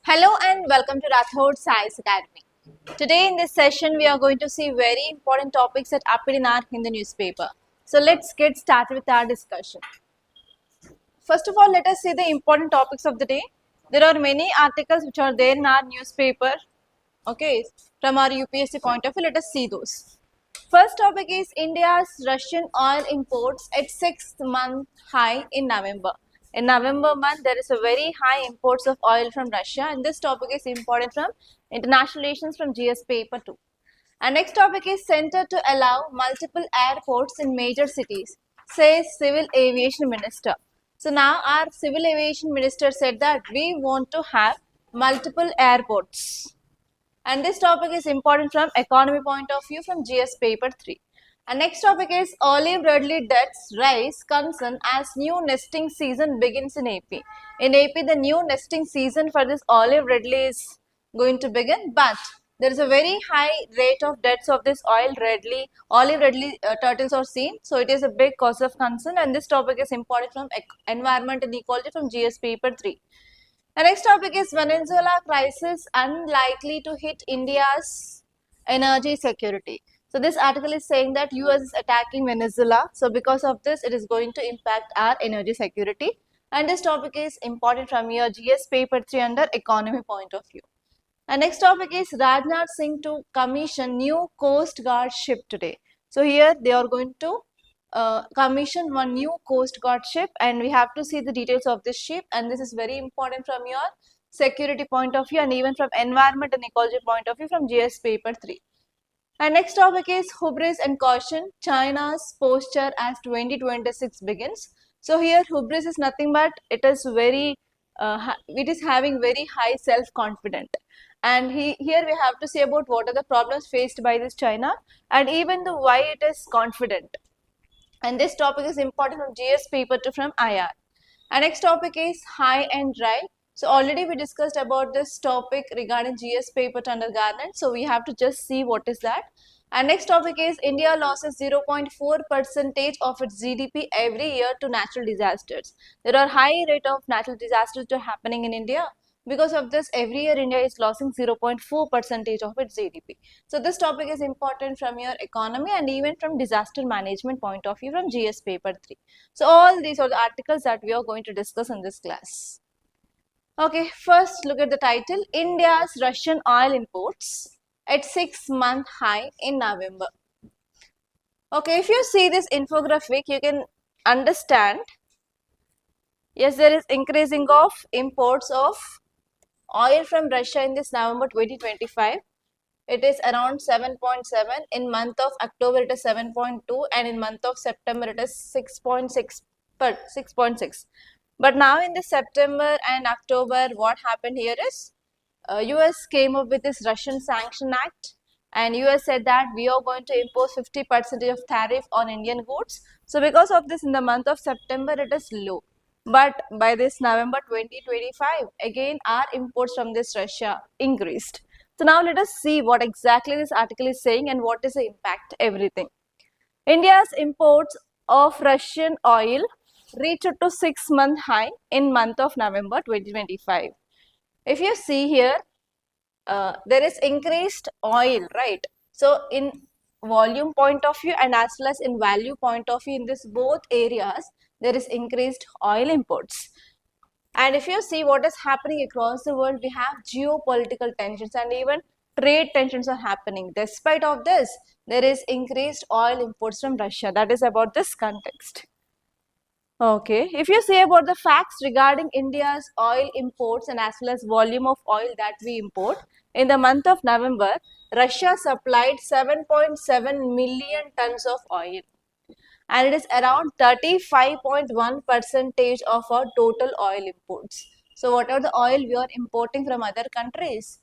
Hello and welcome to Rathod Science Academy. Today in this session we are going to see very important topics that appear in our Hindu newspaper. So let's get started with our discussion. First of all, let us see the important topics of the day. There are many articles which are there in our newspaper. Okay, from our UPSC point of view, let us see those. First topic is India's Russian oil imports at 6th-month high in November. In November month, there is a very high imports of oil from Russia, and this topic is important from International Relations from GS paper 2. And next topic is Center to allow multiple airports in major cities, says Civil Aviation Minister. So now our Civil Aviation Minister said that we want to have multiple airports. And this topic is important from economy point of view from GS paper 3. And next topic is olive readily deaths rise concern as new nesting season begins in AP. In AP, the new nesting season for this olive readily is going to begin, but there is a very high rate of deaths of this olive readily turtles are seen. So it is a big cause of concern, and this topic is important from environment and ecology from GS paper 3. The next topic is Venezuela crisis unlikely to hit India's energy security. So this article is saying that US is attacking Venezuela. So because of this, it is going to impact our energy security. And this topic is important from your GS paper 3 under economy point of view. And next topic is Rajnath Singh to commission new Coast Guard ship today. So here they are going to commission one new Coast Guard ship, and we have to see the details of this ship, and this is very important from your security point of view and even from environment and ecology point of view from GS paper 3. And next topic is hubris and caution, China's posture as 2026 begins. So here hubris is nothing but it is having very high self-confidence. And here we have to say about what are the problems faced by this China and even the why it is confident. And this topic is important from GS paper 2 from IR. And next topic is high and dry. So already we discussed about this topic regarding GS paper 2 under garment. So we have to just see what is that. And next topic is India loses 0.4% of its GDP every year to natural disasters. There are high rate of natural disasters that are happening in India. Because of this, every year India is losing 0.4% of its GDP. So this topic is important from your economy and even from disaster management point of view from GS paper 3. So all these are the articles that we are going to discuss in this class. Okay, first look at the title, India's Russian oil imports at 6-month high in November. Okay, if you see this infographic, you can understand, yes, there is increasing of imports of oil from Russia in this November 2025. It is around 7.7. In month of October it is 7.2, and in month of September it is 6.6. But now in this September and October, what happened here is US came up with this Russian Sanction Act, and US said that we are going to impose 50% of tariff on Indian goods. So because of this, in the month of September it is low. But by this November 2025, again our imports from this Russia increased. So now let us see what exactly this article is saying and what is the impact, everything. India's imports of Russian oil reached to 6-month high in month of November 2025. If you see here, there is increased oil, right? So in volume point of view and as well as in value point of view, in this both areas, there is increased oil imports. And if you see what is happening across the world, we have geopolitical tensions and even trade tensions are happening. Despite of this, there is increased oil imports from Russia. That is about this context. Okay, if you say about the facts regarding India's oil imports and as well as volume of oil that we import, in the month of November, Russia supplied 7.7 million tons of oil, and it is around 35.1% of our total oil imports. So what are the oil we are importing from other countries?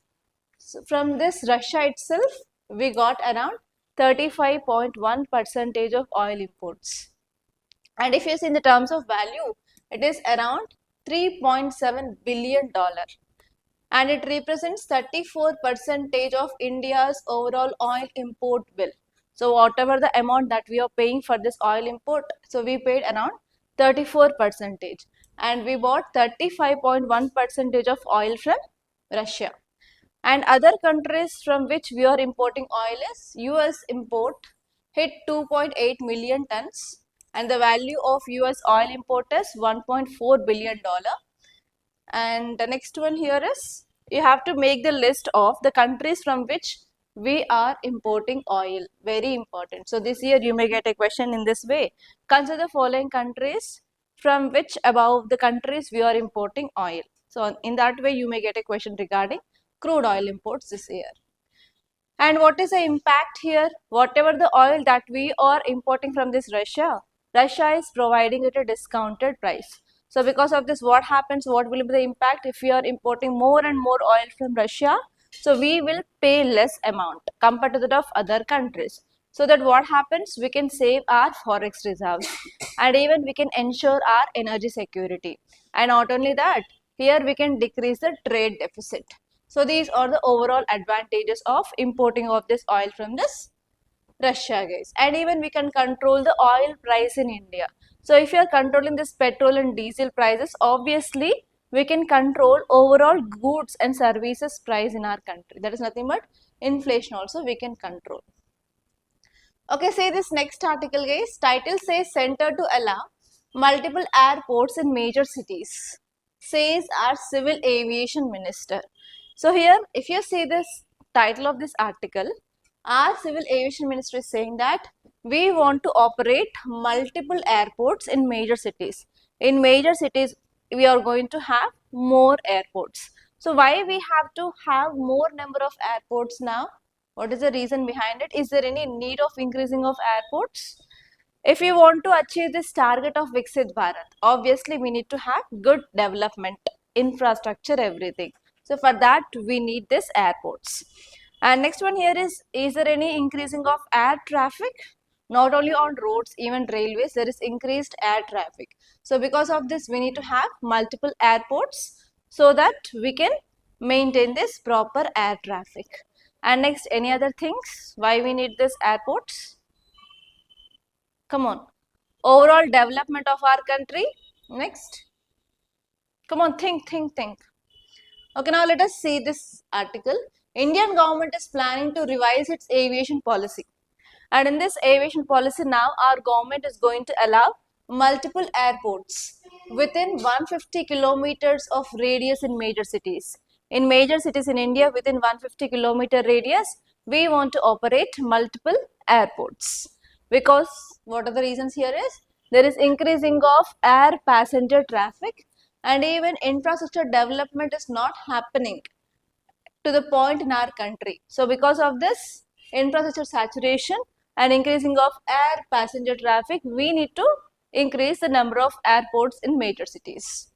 So from this Russia itself, we got around 35.1% of oil imports. And if you see in the terms of value, it is around $3.7 billion. And it represents 34% of India's overall oil import bill. So whatever the amount that we are paying for this oil import, so we paid around 34%. And we bought 35.1% of oil from Russia. And other countries from which we are importing oil is US import hit 2.8 million tons and the value of US oil import is $1.4 billion. And the next one here is you have to make the list of the countries from which we are importing oil. Very important. So this year you may get a question in this way. Consider the following countries from which above the countries we are importing oil. So in that way you may get a question regarding crude oil imports this year. And what is the impact here? Whatever the oil that we are importing from this Russia, Russia is providing it a discounted price. So because of this, what happens? What will be the impact if we are importing more and more oil from Russia? So we will pay less amount compared to that of other countries. So that what happens? We can save our forex reserves and even we can ensure our energy security. And not only that, here we can decrease the trade deficit. So these are the overall advantages of importing of this oil from this Russia, guys. And even we can control the oil price in India. So if you are controlling this petrol and diesel prices, obviously we can control overall goods and services price in our country. That is nothing but inflation also we can control. Okay, say this next article, guys. Title says Center to allow multiple airports in major cities, says our Civil Aviation Minister. So here, if you see this title of this article, our Civil Aviation Minister is saying that we want to operate multiple airports in major cities. In major cities, we are going to have more airports. So why we have to have more number of airports now? What is the reason behind it? Is there any need of increasing of airports? If we want to achieve this target of Viksit Bharat, obviously we need to have good development, infrastructure, everything. So for that we need this airports. And next one here is there any increasing of air traffic? Not only on roads, even railways, there is increased air traffic. So because of this, we need to have multiple airports so that we can maintain this proper air traffic. And next, any other things? Why we need this airports? Come on. Overall development of our country. Next. Come on, think. Okay, now let us see this article. Indian government is planning to revise its aviation policy. And in this aviation policy now, our government is going to allow multiple airports within 150 kilometers of radius in major cities. In major cities in India, within 150-kilometer radius, we want to operate multiple airports. Because what are the reasons here is, there is increasing of air passenger traffic and even infrastructure development is not happening to the point in our country. So because of this infrastructure saturation and increasing of air passenger traffic, we need to increase the number of airports in major cities.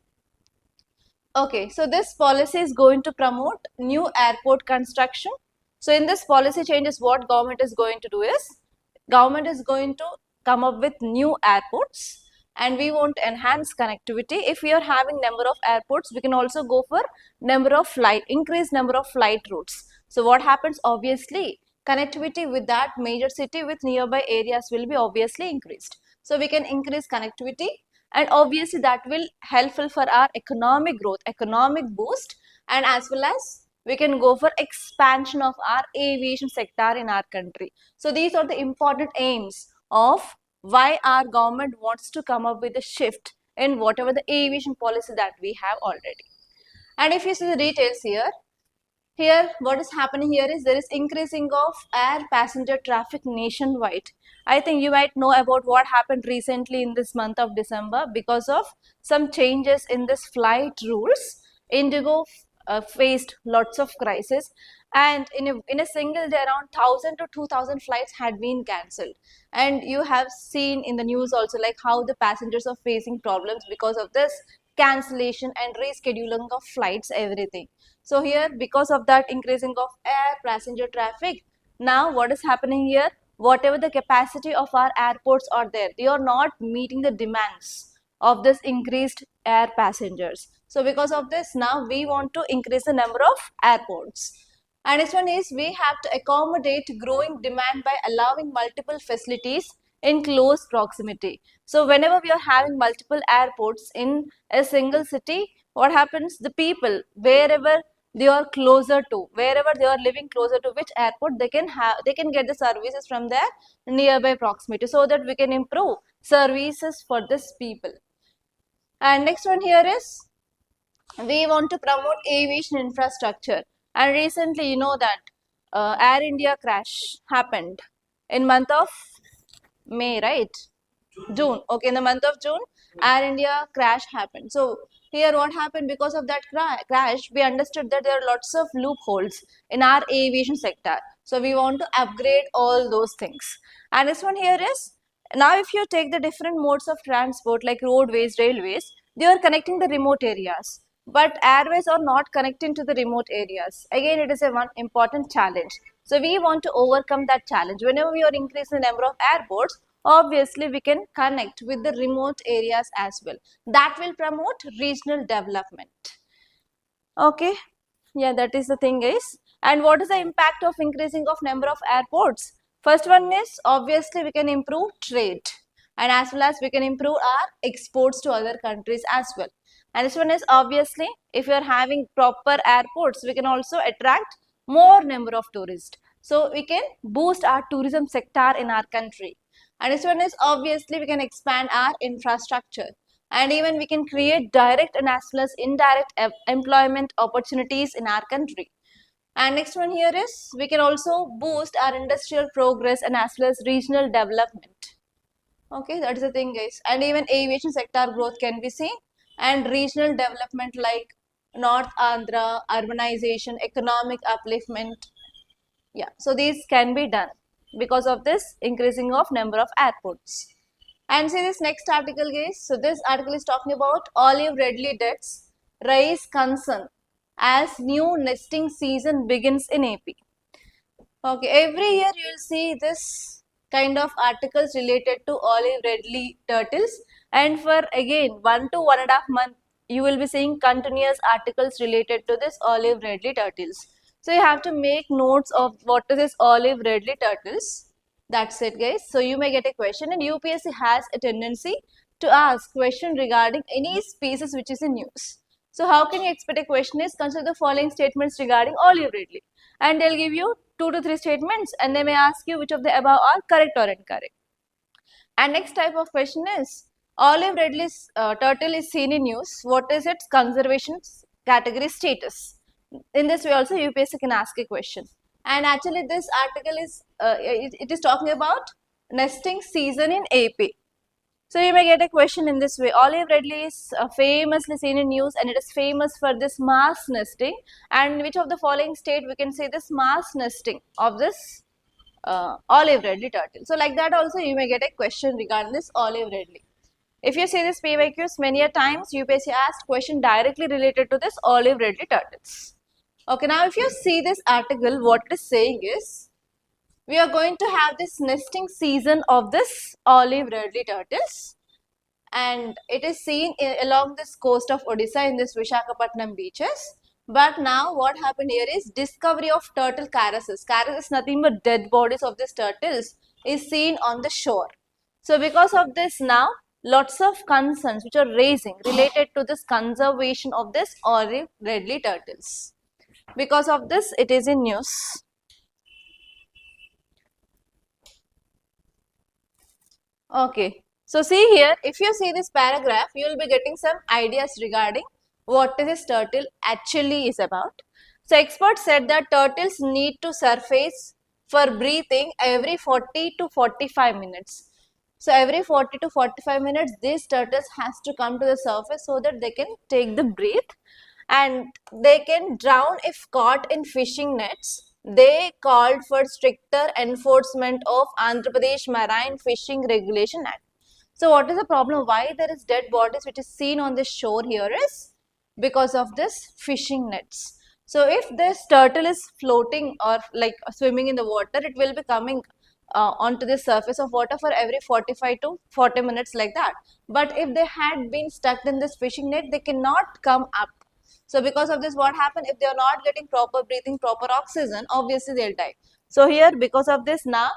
Okay, so this policy is going to promote new airport construction. So in this policy changes, what government is going to do is, government is going to come up with new airports and we want to enhance connectivity. If we are having number of airports, we can also go for increased number of flight routes. So what happens? Obviously, connectivity with that major city with nearby areas will be obviously increased. So we can increase connectivity and obviously that will helpful for our economic growth, economic boost, and as well as we can go for expansion of our aviation sector in our country. So these are the important aims of why our government wants to come up with a shift in whatever the aviation policy that we have already. And if you see the details here what is happening here is there is increasing of air passenger traffic nationwide. I think you might know about what happened recently in this month of December because of some changes in this flight rules. Indigo faced lots of crisis and in a single day around 1000 to 2000 flights had been cancelled. And you have seen in the news also like how the passengers are facing problems because of this cancellation and rescheduling of flights, everything. So here because of that increasing of air passenger traffic, now what is happening here? Whatever the capacity of our airports are there, they are not meeting the demands of this increased air passengers. So because of this, now we want to increase the number of airports. And this one is we have to accommodate growing demand by allowing multiple facilities in close proximity. So whenever we are having multiple airports in a single city, what happens? The people, wherever they are closer to, wherever they are living closer to which airport, they can get the services from their nearby proximity, so that we can improve services for this people. And next one here is, we want to promote aviation infrastructure. And recently, you know that Air India crash happened in month of May, right? June. Okay, in the month of June, Air India crash happened. So here what happened, because of that crash, we understood that there are lots of loopholes in our aviation sector. So we want to upgrade all those things. And this one here is, now if you take the different modes of transport like roadways, railways, they are connecting the remote areas. But airways are not connecting to the remote areas. Again, it is a one important challenge. So we want to overcome that challenge. Whenever we are increasing the number of airports, obviously we can connect with the remote areas as well. That will promote regional development. Okay, yeah, that is the thing, guys. And what is the impact of increasing of number of airports? First one is, obviously we can improve trade, and as well as we can improve our exports to other countries as well. And this one is, obviously, if you are having proper airports, we can also attract more number of tourists. So we can boost our tourism sector in our country. And this one is, obviously we can expand our infrastructure, and even we can create direct and as well as indirect employment opportunities in our country. And next one here is, we can also boost our industrial progress and as well as regional development. Okay, that is the thing, guys. And even aviation sector growth can be seen, and regional development like North Andhra, urbanization, economic upliftment. Yeah, so these can be done because of this increasing of number of airports. And see this next article, guys. So this article is talking about olive readily deaths raise concern as new nesting season begins in AP. Okay, every year you will see this kind of articles related to olive readily turtles, and for again 1 to 1.5 months you will be seeing continuous articles related to this olive readily turtles. So you have to make notes of what is this olive readily turtles. That's it, guys. So you may get a question, and UPSC has a tendency to ask question regarding any species which is in news. So how can you expect a question is, consider the following statements regarding olive readily, and they'll give you 2 to 3 statements, and they may ask you which of the above are correct or incorrect. And next type of question is, olive readily turtle is seen in news. What is its conservation category status? In this way also UPSC can ask a question. And actually this article is, it is talking about nesting season in AP. So you may get a question in this way. Olive readily is famously seen in news, and it is famous for this mass nesting. And which of the following state we can say this mass nesting of this olive readily turtle? So like that also you may get a question regarding this olive readily. If you see this PYQs, many a times UPSC asked question directly related to this olive readily turtles. Okay, now if you see this article, what it is saying is, we are going to have this nesting season of this olive readily turtles, and it is seen along this coast of Odisha in this Vishakhapatnam beaches. But now what happened here is discovery of turtle caresses. Caresses nothing but dead bodies of these turtles is seen on the shore. So because of this now lots of concerns which are raising related to this conservation of this olive readily turtles. Because of this it is in news. Okay, so see here, if you see this paragraph, you will be getting some ideas regarding what this turtle actually is about. So experts said that turtles need to surface for breathing every 40 to 45 minutes. So every 40 to 45 minutes, these turtles has to come to the surface so that they can take the breath, and they can drown if caught in fishing nets. They called for stricter enforcement of Andhra Pradesh Marine Fishing Regulation Act. So what is the problem? Why there is dead bodies which is seen on the shore here is because of this fishing nets. So if this turtle is floating or like swimming in the water, it will be coming onto the surface of water for every 45 to 40 minutes like that. But if they had been stuck in this fishing net, they cannot come up. So because of this, what happened? If they are not getting proper breathing, proper oxygen, obviously they'll die. So here, because of this now,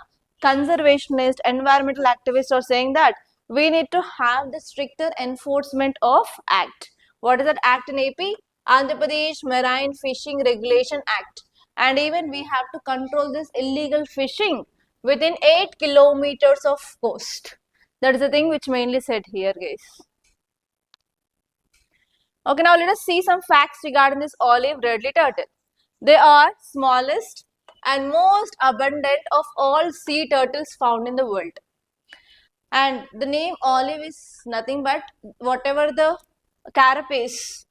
conservationist, environmental activists are saying that we need to have the stricter enforcement of act. What is that act in AP? Andhra Pradesh Marine Fishing Regulation Act. And even we have to control this illegal fishing within 8 kilometers of coast. That is the thing which mainly said here, guys. Okay, now let us see some facts regarding this olive redley turtle. They are smallest and most abundant of all sea turtles found in the world. And the name olive is nothing but whatever the carapace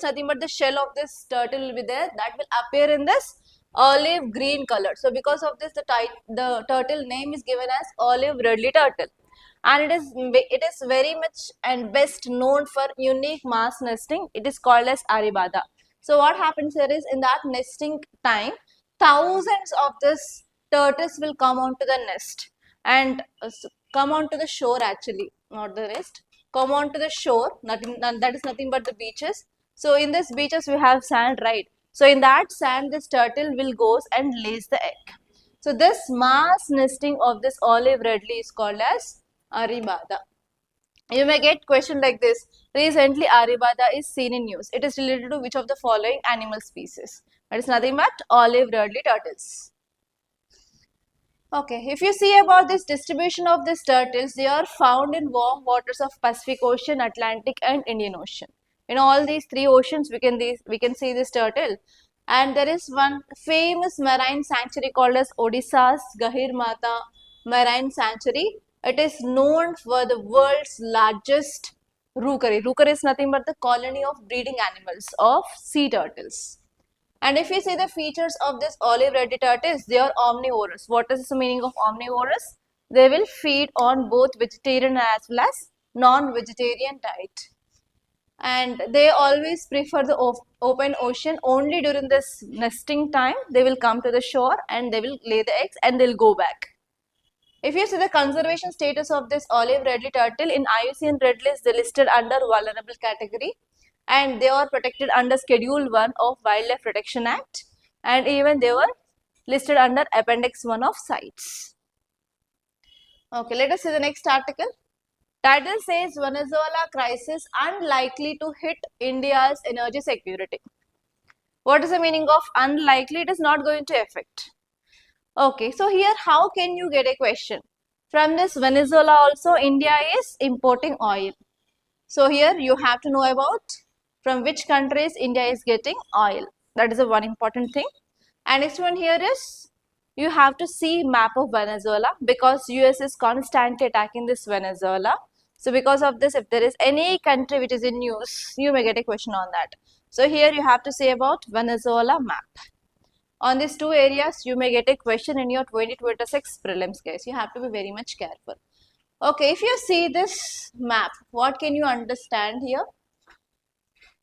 nothing but the shell of this turtle will be there, that will appear in this olive green color. So because of this, the turtle name is given as olive redley turtle, and it is very much and best known for unique mass nesting. It is called as Aribada. So what happens here is, in that nesting time, thousands of this turtles will come onto the nest and come onto the shore, actually, not the nest. Come onto the shore, that is nothing but the beaches. So in this beaches we have sand, right? So in that sand, this turtle will goes and lays the egg. So this mass nesting of this olive redley is called as Aribada. You may get question like this. Recently, Aribada is seen in news. It is related to which of the following animal species? That is nothing but olive redley turtles. Okay, if you see about this distribution of these turtles, they are found in warm waters of Pacific Ocean, Atlantic and Indian Ocean. In all these three oceans, we can see this turtle. And there is one famous marine sanctuary called as Odisha's Gahir Mata Marine Sanctuary. It is known for the world's largest rookery. Rookery is nothing but the colony of breeding animals of sea turtles. And if you see the features of this olive redley turtles, they are omnivorous. What is the meaning of omnivorous? They will feed on both vegetarian as well as non-vegetarian diet. And they always prefer the open ocean. Only during this nesting time, they will come to the shore and they will lay the eggs and they'll go back. If you see the conservation status of this olive redley turtle, in IUCN Red List, they listed under vulnerable category, and they are protected under Schedule 1 of Wildlife Protection Act, and even they were listed under Appendix 1 of CITES. Okay, let us see the next article. Title says Venezuela crisis unlikely to hit India's energy security. What is the meaning of unlikely? It is not going to affect. Okay, so here how can you get a question? From this Venezuela also, India is importing oil. So here you have to know about from which countries India is getting oil. That is the one important thing. And next one here is, you have to see map of Venezuela, because US is constantly attacking this Venezuela. So because of this, if there is any country which is in news, you may get a question on that. So here you have to say about Venezuela map. On these two areas, you may get a question in your 2026 prelims case. You have to be very much careful. Okay, if you see this map, what can you understand here?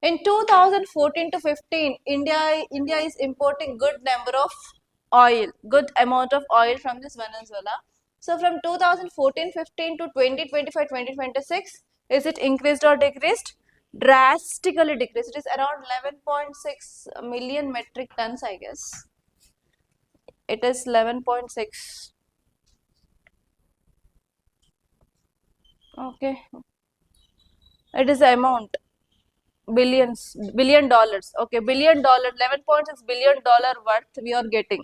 In 2014 to 15, India is importing good number of oil, good amount of oil from this Venezuela. So from 2014-15 to 2025-2026, is it increased or decreased? Drastically decreased. It is around 11.6 million metric tons, I guess. It is 11.6. Okay. It is the amount. Billion dollars. Okay, $1 billion, $11.6 billion worth we are getting.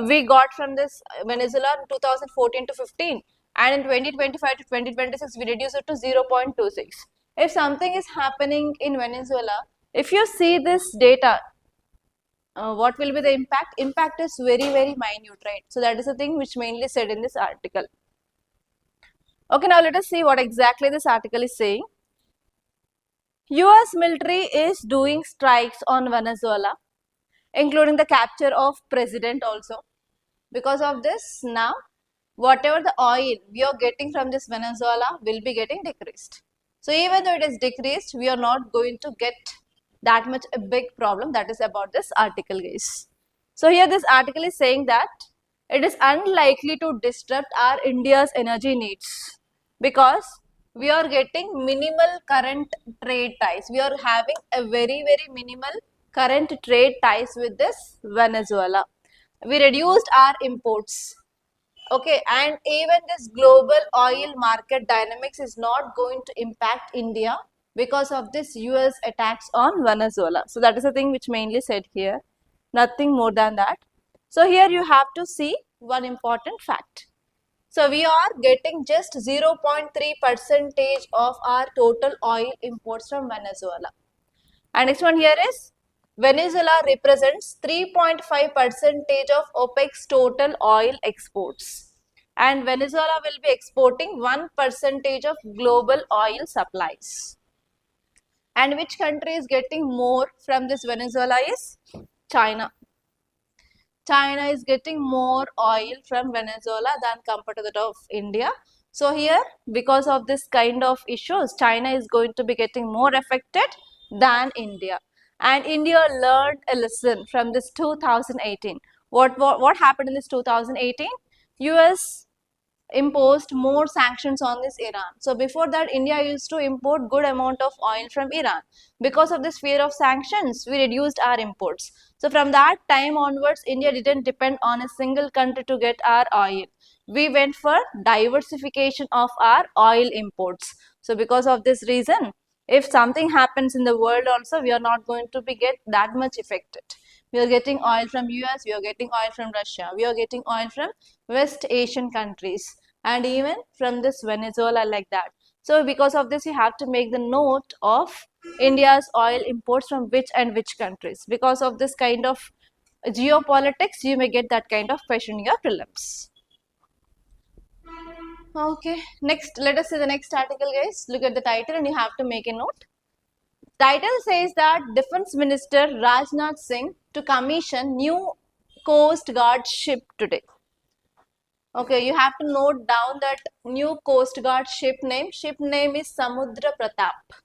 We got from this Venezuela in 2014 to 15, and in 2025 to 2026 we reduced it to 0.26. If something is happening in Venezuela, if you see this data, what will be the impact? Impact is very, very minute, right? So that is the thing which mainly said in this article. Okay, now let us see what exactly this article is saying. US military is doing strikes on Venezuela, including the capture of president also. Because of this, now whatever the oil we are getting from this Venezuela will be getting decreased. So even though it is decreased, we are not going to get that much a big problem. That is about this article, guys. So here this article is saying that it is unlikely to disrupt our India's energy needs, because we are getting minimal current trade ties. We are having a very, very minimal current trade ties with this Venezuela. We reduced our imports. Okay, and even this global oil market dynamics is not going to impact India, because of this US attacks on Venezuela. So that is the thing which mainly said here, nothing more than that. So here you have to see one important fact. So we are getting just 0.3 percentage of our total oil imports from Venezuela. And next one here is Venezuela represents 3.5 percentage of OPEC's total oil exports. And Venezuela will be exporting 1 percentage of global oil supplies. And which country is getting more from this Venezuela is China. China is getting more oil from Venezuela than compared to that of India. So here, because of this kind of issues, China is going to be getting more affected than India. And India learned a lesson from this 2018. What happened in this 2018? US imposed more sanctions on this Iran. So before that, India used to import good amount of oil from Iran. Because of this fear of sanctions, we reduced our imports. So from that time onwards, India didn't depend on a single country to get our oil. We went for diversification of our oil imports. So because of this reason, if something happens in the world also, we are not going to be get that much affected. We are getting oil from US, we are getting oil from Russia, we are getting oil from West Asian countries and even from this Venezuela like that. So because of this, you have to make the note of India's oil imports from which and which countries. Because of this kind of geopolitics, you may get that kind of question in your prelims. Okay, next, let us see the next article, guys. Look at the title and you have to make a note. Title says that Defense Minister Rajnath Singh to commission new Coast Guard ship today. Okay, you have to note down that new Coast Guard ship name. Ship name is Samudra Pratap.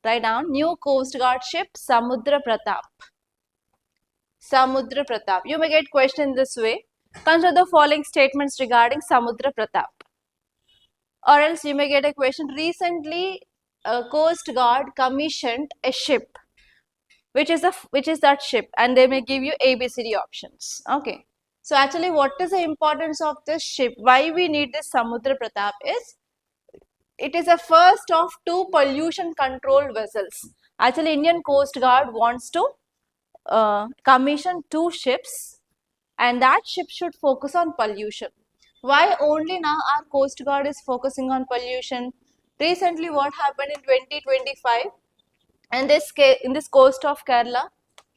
Write down new Coast Guard ship Samudra Pratap. Samudra Pratap. You may get question this way. Consider the following statements regarding Samudra Pratap. Or else you may get a question. Recently, Coast Guard commissioned a ship. Which is that ship? And they may give you ABCD options. Okay. So actually, what is the importance of this ship? Why we need this Samudra Pratap is, it is a first of two pollution control vessels. Actually, Indian Coast Guard wants to commission two ships, and that ship should focus on pollution. Why only now our Coast Guard is focusing on pollution? Recently, what happened in 2025? And in this coast of Kerala,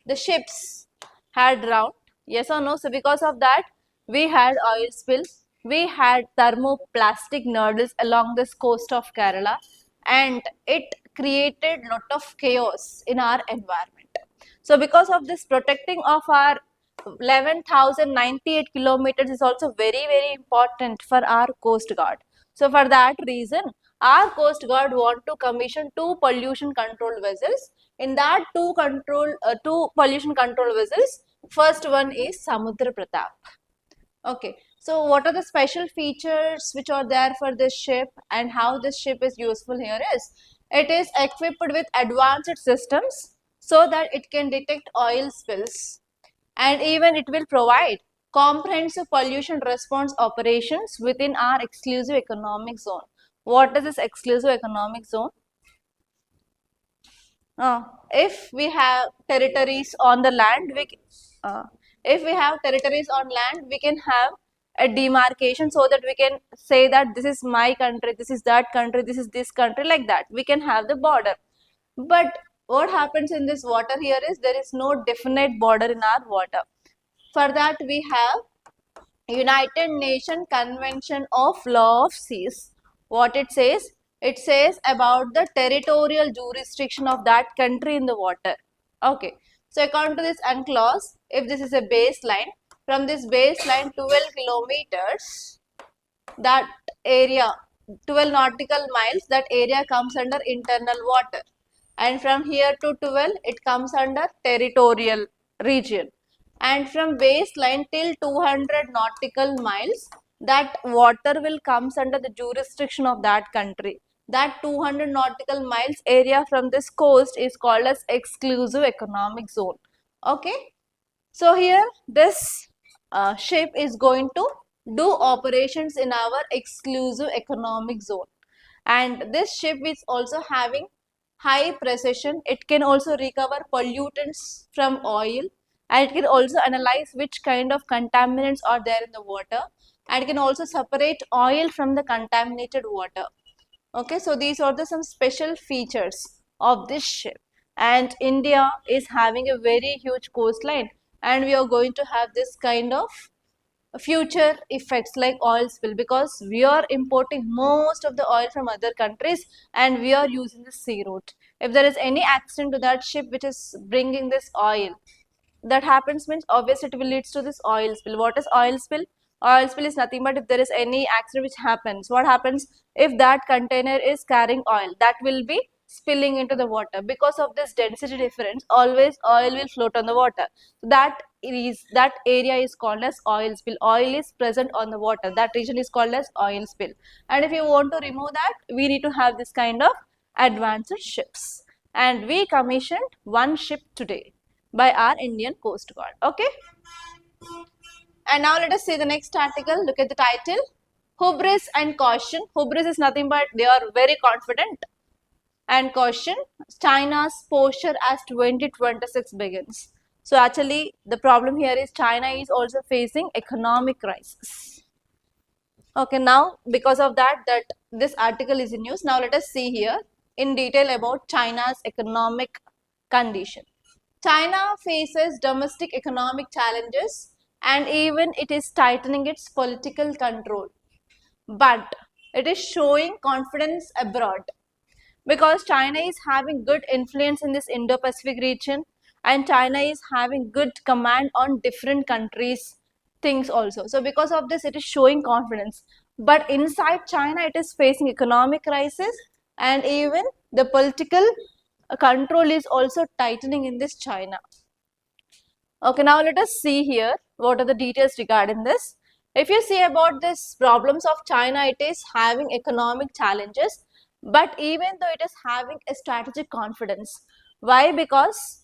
the ships had drowned. Yes or no? So because of that, we had oil spill. We had thermoplastic nodules along this coast of Kerala, and it created lot of chaos in our environment. So because of this, protecting of our 11,098 kilometers is also very, very important for our Coast Guard. So for that reason, our Coast Guard want to commission two pollution control vessels. In that two pollution control vessels, first one is Samudra Pratap. Okay, so what are the special features which are there for this ship and how this ship is useful here is, it is equipped with advanced systems so that it can detect oil spills, and even it will provide comprehensive pollution response operations within our exclusive economic zone. What is this exclusive economic zone? If we have territories on the land, we can have a demarcation so that we can say that this is my country, this is that country, this is this country, like that. We can have the border. But what happens in this water here is, there is no definite border in our water. For that, we have United Nations Convention of Law of Seas. What it says? It says about the territorial jurisdiction of that country in the water. Okay. So according to this clause, if this is a baseline, from this baseline 12 kilometers, that area, 12 nautical miles, that area comes under internal water. And from here to 12, it comes under territorial region. And from baseline till 200 nautical miles, that water will comes under the jurisdiction of that country. That 200 nautical miles area from this coast is called as exclusive economic zone. Okay. So here this ship is going to do operations in our exclusive economic zone. And this ship is also having high precision. It can also recover pollutants from oil, and it can also analyze which kind of contaminants are there in the water, and it can also separate oil from the contaminated water. Okay, so these are the some special features of this ship. And India is having a very huge coastline, and we are going to have this kind of future effects like oil spill, because we are importing most of the oil from other countries and we are using the sea route. If there is any accident to that ship which is bringing this oil, that happens means obviously it will leads to this oil spill. What is oil spill? Oil spill is nothing but if there is any accident which happens, what happens if that container is carrying oil, that will be spilling into the water. Because of this density difference, always oil will float on the water. That area is called as oil spill. Oil is present on the water, that region is called as oil spill. And if you want to remove that, we need to have this kind of advanced ships. And we commissioned one ship today by our Indian Coast Guard. Okay. And now let us see the next article. Look at the title. Hubris and caution. Hubris is nothing but they are very confident. And caution, China's posture as 2026 begins. So actually the problem here is China is also facing economic crisis. Okay, now because of that this article is in news. Now let us see here in detail about China's economic condition. China faces domestic economic challenges and even it is tightening its political control. But it is showing confidence abroad because China is having good influence in this Indo-Pacific region and China is having good command on different countries' things also. So because of this, it is showing confidence. But inside China, it is facing economic crisis and even the political control is also tightening in this China. Okay, now let us see here what are the details regarding this. If you see about this problems of China, it is having economic challenges, but even though it is having a strategic confidence. Why? Because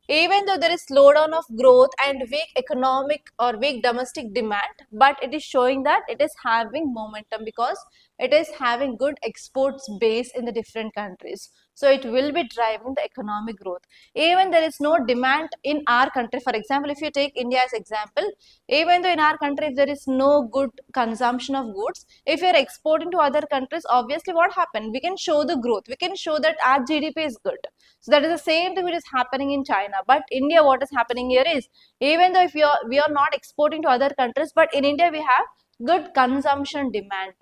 even though there is slowdown of growth and weak economic or weak domestic demand, but it is showing that it is having momentum because it is having good exports base in the different countries. So it will be driving the economic growth. Even there is no demand in our country. For example, if you take India as example, even though in our country if there is no good consumption of goods, if you are exporting to other countries, obviously what happened? We can show the growth. We can show that our GDP is good. So that is the same thing which is happening in China. But India, what is happening here is, even though if we are not exporting to other countries, but in India we have good consumption demand,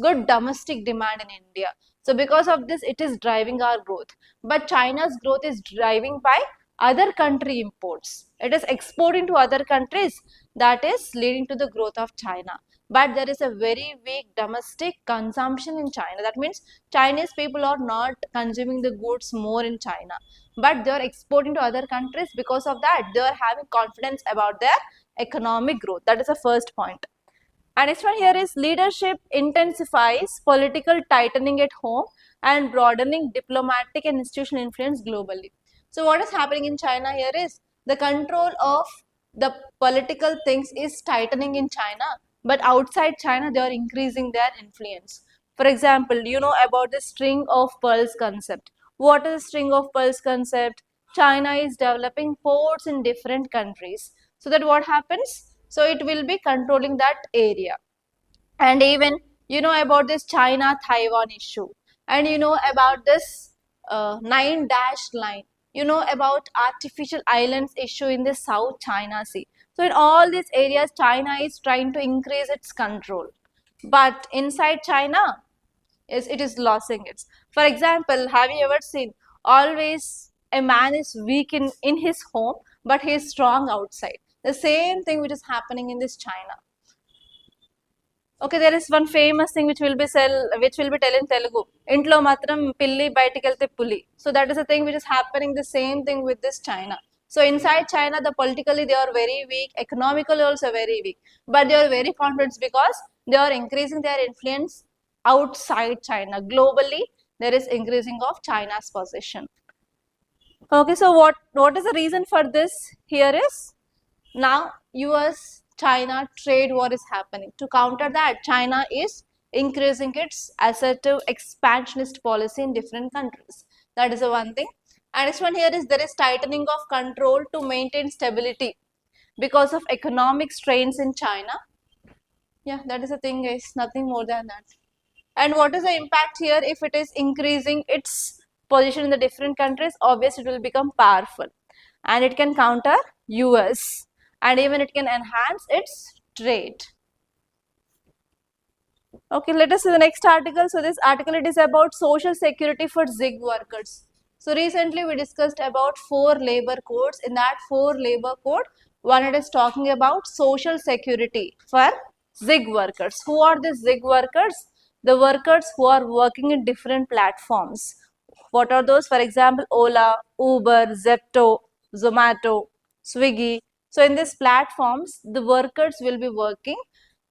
good domestic demand in India. So because of this, it is driving our growth. But China's growth is driving by other country imports. It is exporting to other countries, that is leading to the growth of China. But there is a very weak domestic consumption in China. That means Chinese people are not consuming the goods more in China, but they are exporting to other countries. Because of that, they are having confidence about their economic growth. That is the first point. And next one here is leadership intensifies political tightening at home and broadening diplomatic and institutional influence globally. So what is happening in China here is the control of the political things is tightening in China, but outside China they are increasing their influence. For example, you know about the string of pearls concept. What is string of pearls concept? China is developing ports in different countries. So that what happens? So it will be controlling that area. And even you know about this China-Taiwan issue. And you know about this 9-dash line. You know about artificial islands issue in the South China Sea. So in all these areas, China is trying to increase its control. But inside China, it is losing it. For example, have you ever seen always a man is weak in his home, but he is strong outside. The same thing which is happening in this China. Okay, there is one famous thing which will be tell in Telugu. Intlo matram pilli baitikelte puli. So that is a thing which is happening the same thing with this China. So inside China, the politically they are very weak, economically also very weak, but they are very confident because they are increasing their influence outside China. Globally, there is increasing of China's position. Okay, so what is the reason for this here is now US China trade war is happening. To counter that, China is increasing its assertive expansionist policy in different countries. That is the one thing. And next one here is there is tightening of control to maintain stability because of economic strains in China. Yeah, that is the thing, guys. Nothing more than that. And what is the impact here? If it is increasing its position in the different countries, obviously it will become powerful and it can counter US and even it can enhance its trade. Okay, let us see the next article. So this article, it is about social security for gig workers. So recently we discussed about 4 labor codes. In that 4 labor code, one it is talking about social security for gig workers. Who are these gig workers? The workers who are working in different platforms. What are those? For example, Ola, Uber, Zepto, Zomato, Swiggy. So in these platforms, the workers will be working,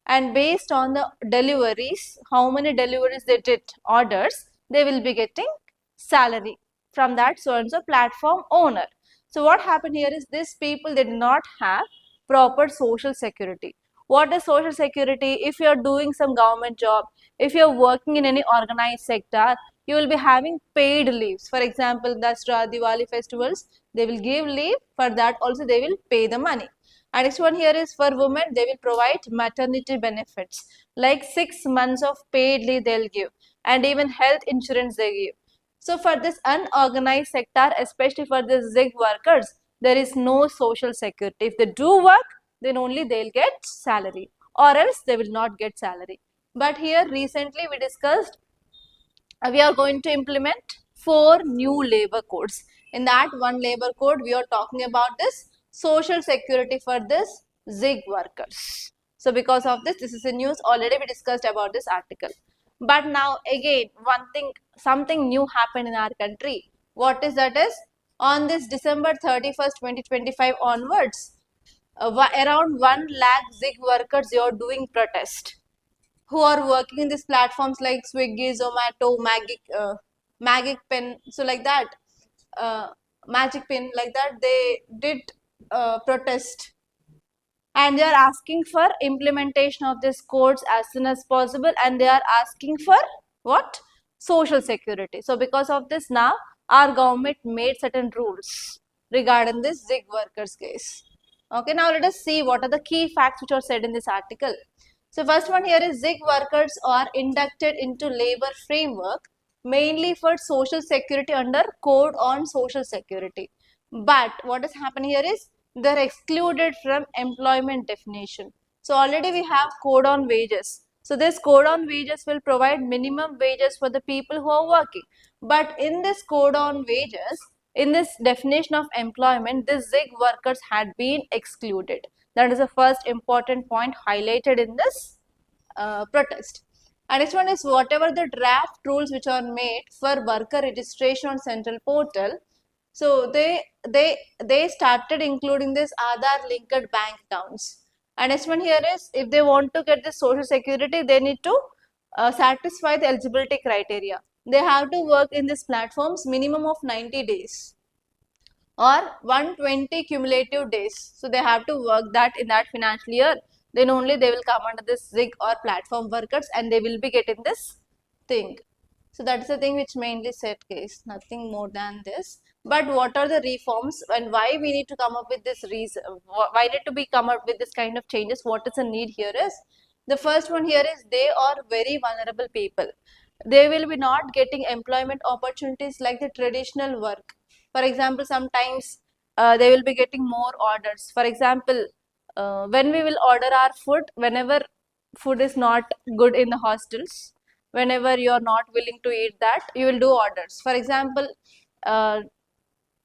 and based on the deliveries, how many deliveries they did, orders, they will be getting salary from that so and so platform owner. So what happened here is these people did not have proper social security. What is social security? If you are doing some government job, if you are working in any organized sector, you will be having paid leaves. For example, Dasra, Diwali festivals, they will give leave. For that also they will pay the money. And next one here is for women, they will provide maternity benefits like 6 months of paid leave they'll give, and even health insurance they give. So for this unorganized sector, especially for the gig workers, there is no social security. If they do work, then only they'll get salary, or else they will not get salary. But here recently we discussed, we are going to implement 4 new labor codes. In that one labor code, we are talking about this social security for this gig workers. So because of this is a news, already we discussed about this article. But now again, one thing, something new happened in our country. What is that is, on this December 31st, 2025 onwards, around 1 lakh gig workers, they are doing protest, who are working in these platforms like Swiggy, Zomato, Magic Pen, so like that, uh, Magic Pen, like that, they did protest, and they are asking for implementation of these codes as soon as possible, and they are asking for what? Social security. So because of this, now our government made certain rules regarding this gig workers case. Okay, now let us see what are the key facts which are said in this article. So first one here is gig workers are inducted into labor framework mainly for social security under Code on Social Security. But what has happened here is they're excluded from employment definition. So already we have Code on Wages. So this Code on Wages will provide minimum wages for the people who are working. But in this Code on Wages, in this definition of employment, these gig workers had been excluded. That is the first important point highlighted in this protest. And next one is whatever the draft rules which are made for worker registration on central portal. So they started including this Aadhaar linked bank accounts. And next one here is if they want to get the social security, they need to satisfy the eligibility criteria. They have to work in these platforms minimum of 90 days or 120 cumulative days. So they have to work that in that financial year. Then only they will come under this gig or platform workers, and they will be getting this thing. So that's the thing which mainly set case, nothing more than this. But what are the reforms and why we need to come up with this reason? Why need to be come up with this kind of changes? What is the need here is, the first one here is they are very vulnerable people. They will be not getting employment opportunities like the traditional work. For example, sometimes they will be getting more orders. For example, when we will order our food, whenever food is not good in the hostels, whenever you are not willing to eat that, you will do orders. For example, uh,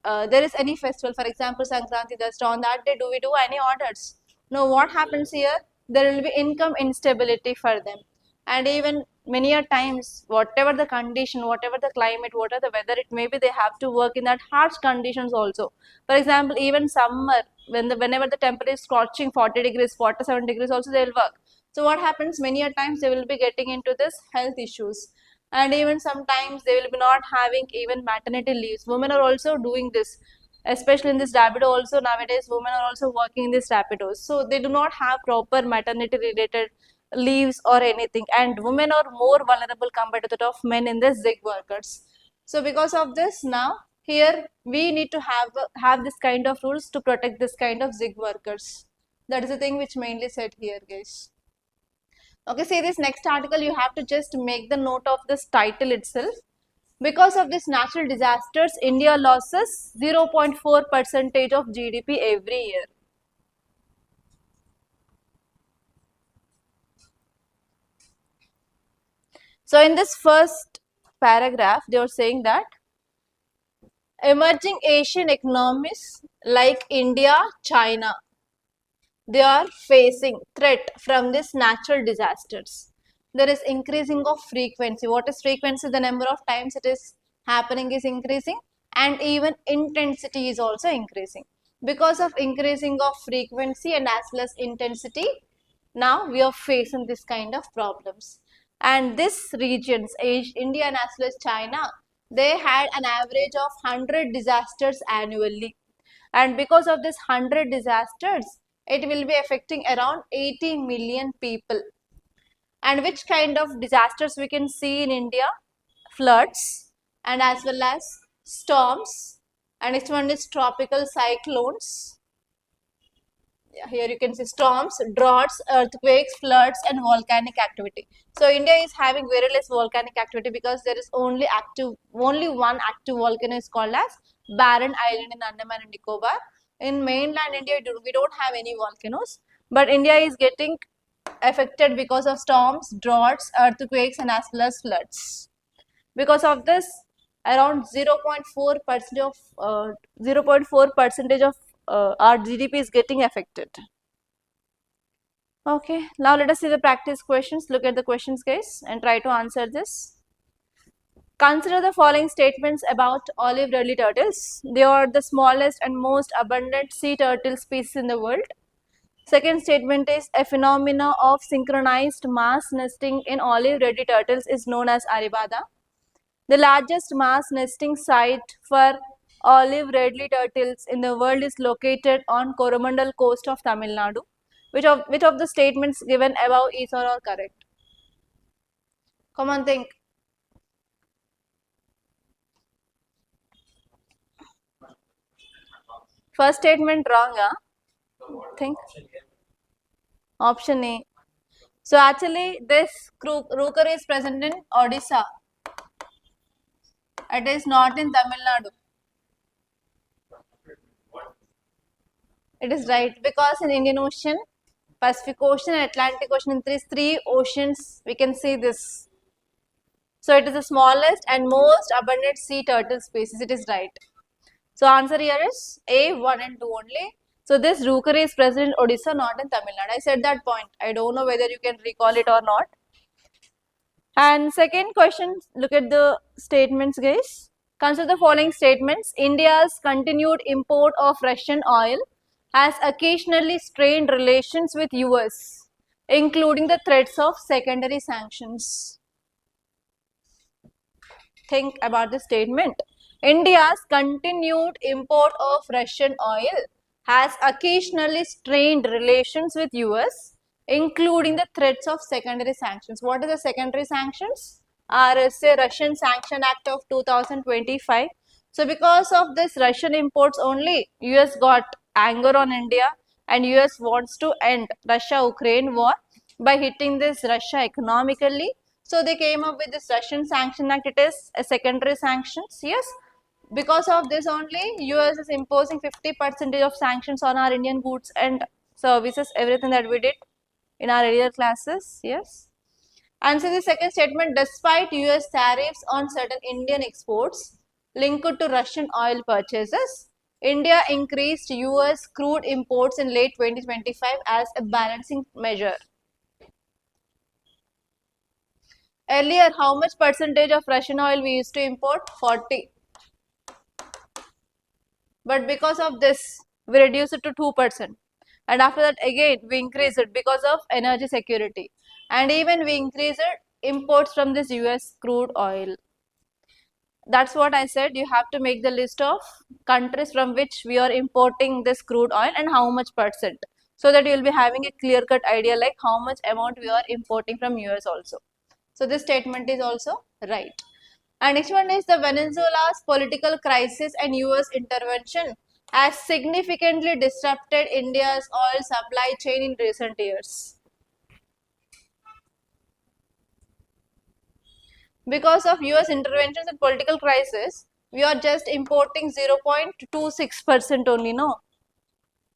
there is any festival, for example, Sankranti, Dasra, on that day, do we do any orders? No, what happens here? There will be income instability for them. And even many a times, whatever the condition, whatever the climate, whatever the weather it may be, they have to work in that harsh conditions also. For example, even summer, whenever the temperature is scorching 40 degrees, 47 degrees also they will work. So what happens, many a times they will be getting into this health issues, and even sometimes they will be not having even maternity leaves. Women are also doing this, especially in this Rapido also. Nowadays women are also working in this Rapidos, so they do not have proper maternity related leaves or anything, and women are more vulnerable compared to that of men in this gig workers. So because of this, now here we need to have this kind of rules to protect this kind of gig workers. That is the thing which mainly said here, guys. Okay, see this next article, you have to just make the note of this title itself. Because of this natural disasters, India loses 0.4% of GDP every year. So in this first paragraph, they are saying that emerging Asian economies like India, China, they are facing threat from these natural disasters. There is increasing of frequency. What is frequency? The number of times it is happening is increasing, and even intensity is also increasing. Because of increasing of frequency and as well as intensity, now we are facing this kind of problems. And these regions, India and as well as China, they had an average of 100 disasters annually. And because of this 100 disasters, it will be affecting around 80 million people. And which kind of disasters we can see in India? Floods and as well as storms. And next one is tropical cyclones. Here you can see storms, droughts, earthquakes, floods and volcanic activity. So India is having very less volcanic activity because there is only one active volcano is called as Barren Island in Andaman and Nicobar. In mainland India, we don't have any volcanoes, but India is getting affected because of storms, droughts, earthquakes and as well as floods. Because of this, around 0.4% of 0.4% of our GDP is getting affected. Okay, now let us see the practice questions. Look at the questions, guys, and try to answer this. Consider the following statements about olive ridley turtles. They are the smallest and most abundant sea turtle species in the world. Second statement is a phenomena of synchronized mass nesting in olive ridley turtles is known as Arivada. The largest mass nesting site for olive ridley turtles in the world is located on Coromandel coast of Tamil Nadu. Which of the statements given above is or are correct? Come on, think. First statement wrong, huh? Think. Option A. So actually this rooker is present in Odisha. It is not in Tamil Nadu. It is right because in Indian Ocean, Pacific Ocean and Atlantic Ocean, in these three oceans we can see this. So it is the smallest and most abundant sea turtle species. It is right. So answer here is A, 1 and 2 only. So this rookery is present in Odisha, not in Tamil Nadu. I said that point. I don't know whether you can recall it or not. And second question, look at the statements, guys. Consider the following statements. India's continued import of Russian oil has occasionally strained relations with US, including the threats of secondary sanctions. Think about the statement. India's continued import of Russian oil has occasionally strained relations with US, including the threats of secondary sanctions. What are the secondary sanctions? RSA, Russian Sanction Act of 2025. So because of this Russian imports only, US got anger on India and US wants to end Russia-Ukraine war by hitting this Russia economically. So they came up with this Russian Sanction Act. It is a secondary sanctions, yes. Because of this only, US is imposing 50% of sanctions on our Indian goods and services, everything that we did in our earlier classes, yes. Answer the second statement, despite US tariffs on certain Indian exports linked to Russian oil purchases, India increased US crude imports in late 2025 as a balancing measure. Earlier, how much percentage of Russian oil we used to import? 40. But because of this, we reduced it to 2%. And after that, again, we increased it because of energy security. And even we increased imports from this US crude oil. That's what I said. You have to make the list of countries from which we are importing this crude oil and how much percent. So that you will be having a clear-cut idea like how much amount we are importing from US also. So this statement is also right. And next one is the Venezuela's political crisis and US intervention has significantly disrupted India's oil supply chain in recent years. Because of US interventions and political crisis, we are just importing 0.26% only, no?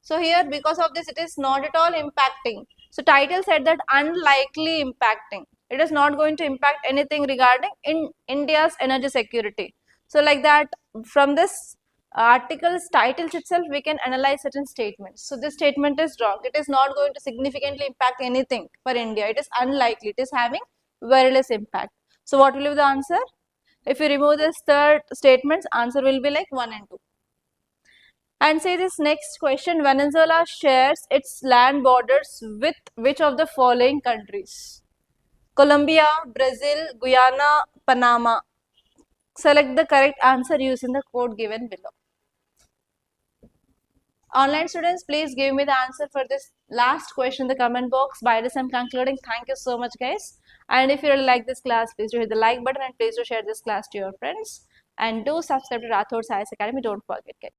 So here, because of this, it is not at all impacting. So title said that unlikely impacting. It is not going to impact anything regarding in India's energy security. So like that, from this article's titles itself, we can analyze certain statements. So this statement is wrong. It is not going to significantly impact anything for India. It is unlikely. It is having very less impact. So what will be the answer? If you remove this third statements, answer will be like 1 and 2. And say this next question, Venezuela shares its land borders with which of the following countries? Colombia, Brazil, Guyana, Panama. Select the correct answer using the code given below. Online students, please give me the answer for this last question in the comment box. By this, I'm concluding. Thank you so much, guys. And if you really like this class, please do hit the like button and please do share this class to your friends. And do subscribe to Rathod Science Academy. Don't forget, guys.